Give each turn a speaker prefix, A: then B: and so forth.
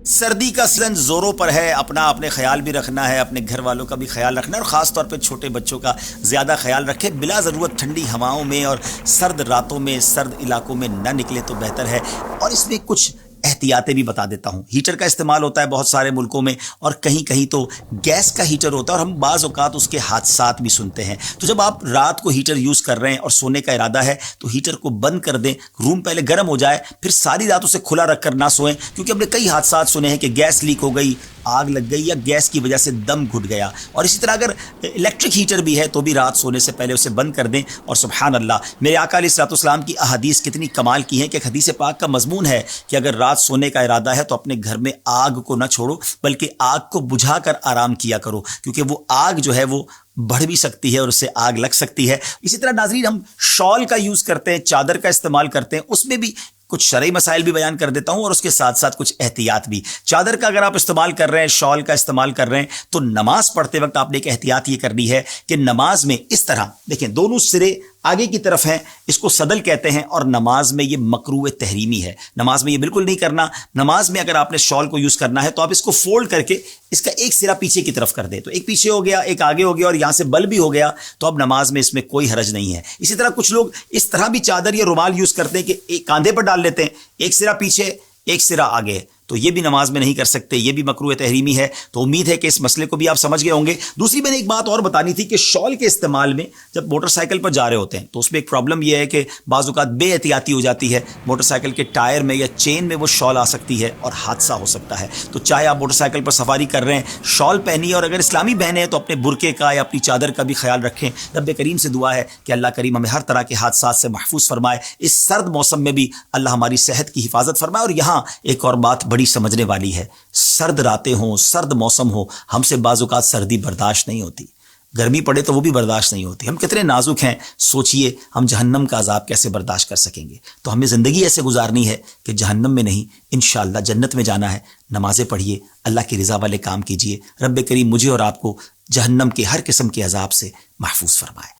A: سردی کا سیزن زوروں پر ہے، اپنے خیال بھی رکھنا ہے، اپنے گھر والوں کا بھی خیال رکھنا ہے، اور خاص طور پہ چھوٹے بچوں کا زیادہ خیال رکھیں۔ بلا ضرورت ٹھنڈی ہواؤں میں اور سرد راتوں میں سرد علاقوں میں نہ نکلے تو بہتر ہے۔ اور اس میں کچھ احتیاطیں بھی بتا دیتا ہوں۔ ہیٹر کا استعمال ہوتا ہے بہت سارے ملکوں میں، اور کہیں کہیں تو گیس کا ہیٹر ہوتا ہے، اور ہم بعض اوقات اس کے حادثات بھی سنتے ہیں۔ تو جب آپ رات کو ہیٹر یوز کر رہے ہیں اور سونے کا ارادہ ہے تو ہیٹر کو بند کر دیں، روم پہلے گرم ہو جائے، پھر ساری رات اسے کھلا رکھ کر نہ سوئیں، کیونکہ ہم نے کئی حادثات سنے ہیں کہ گیس لیک ہو گئی، آگ لگ گئی، یا گیس کی وجہ سے دم گھٹ گیا۔ اور اسی طرح اگر الیکٹرک ہیٹر بھی ہے تو بھی رات سونے سے پہلے اسے بند کر دیں۔ اور سبحان اللہ، میرے آقا علیہ الصلوۃ والسلام کی احادیث کتنی کمال کی ہیں کہ ایک حدیث پاک کا مضمون ہے کہ اگر رات سونے کا ارادہ ہے تو اپنے گھر میں آگ کو نہ چھوڑو، بلکہ آگ کو بجھا کر آرام کیا کرو، کیونکہ وہ آگ جو ہے وہ بڑھ بھی سکتی ہے اور اس سے آگ لگ سکتی ہے۔ اسی طرح ناظرین، ہم شال کا یوز کرتے ہیں، چادر کا استعمال کرتے ہیں، اس میں بھی کچھ شرعی مسائل بھی بیان کر دیتا ہوں، اور اس کے ساتھ ساتھ کچھ احتیاط بھی۔ چادر کا اگر آپ استعمال کر رہے ہیں، شال کا استعمال کر رہے ہیں، تو نماز پڑھتے وقت آپ نے ایک احتیاط یہ کرنی ہے کہ نماز میں اس طرح دیکھیں، دونوں سرے آگے کی طرف ہیں، اس کو صدل کہتے ہیں، اور نماز میں یہ مکروہ تحریمی ہے، نماز میں یہ بالکل نہیں کرنا۔ نماز میں اگر آپ نے شال کو یوز کرنا ہے تو آپ اس کو فولڈ کر کے اس کا ایک سرا پیچھے کی طرف کر دیں، تو ایک پیچھے ہو گیا، ایک آگے ہو گیا، اور یہاں سے بل بھی ہو گیا، تو اب نماز میں اس میں کوئی حرج نہیں ہے۔ اسی طرح کچھ لوگ اس طرح بھی چادر یا رومال یوز کرتے ہیں کہ ایک کاندھے پر ڈال لیتے ہیں، ایک سرا پیچھے ایک سرا آگے، تو یہ بھی نماز میں نہیں کر سکتے، یہ بھی مکروہ تحریمی ہے۔ تو امید ہے کہ اس مسئلے کو بھی آپ سمجھ گئے ہوں گے۔ دوسری میں نے ایک بات اور بتانی تھی کہ شال کے استعمال میں جب موٹر سائیکل پر جا رہے ہوتے ہیں تو اس میں ایک پرابلم یہ ہے کہ بعض اوقات بے احتیاطی ہو جاتی ہے، موٹر سائیکل کے ٹائر میں یا چین میں وہ شال آ سکتی ہے اور حادثہ ہو سکتا ہے۔ تو چاہے آپ موٹر سائیکل پر سواری کر رہے ہیں، شال پہنیے، اور اگر اسلامی بہنیں ہیں تو اپنے برقعے کا یا اپنی چادر کا بھی خیال رکھیں۔ رب کریم سے دعا ہے کہ اللہ کریم ہمیں ہر طرح کے حادثات سے محفوظ فرمائے، اس سرد موسم میں بھی اللہ ہماری صحت کی حفاظت فرمائے۔ اور یہاں ایک اور بات بڑی سمجھنے والی ہے، سرد راتیں ہوں، سرد موسم ہو، ہم سے بعض اوقات سردی برداشت نہیں ہوتی، گرمی پڑے تو وہ بھی برداشت نہیں ہوتی۔ ہم کتنے نازک ہیں، سوچئے ہم جہنم کا عذاب کیسے برداشت کر سکیں گے۔ تو ہمیں زندگی ایسے گزارنی ہے کہ جہنم میں نہیں، انشاءاللہ جنت میں جانا ہے۔ نمازیں پڑھیے، اللہ کی رضا والے کام کیجیے، رب کریم مجھے اور آپ کو جہنم کے ہر قسم کے عذاب سے محفوظ فرمائے۔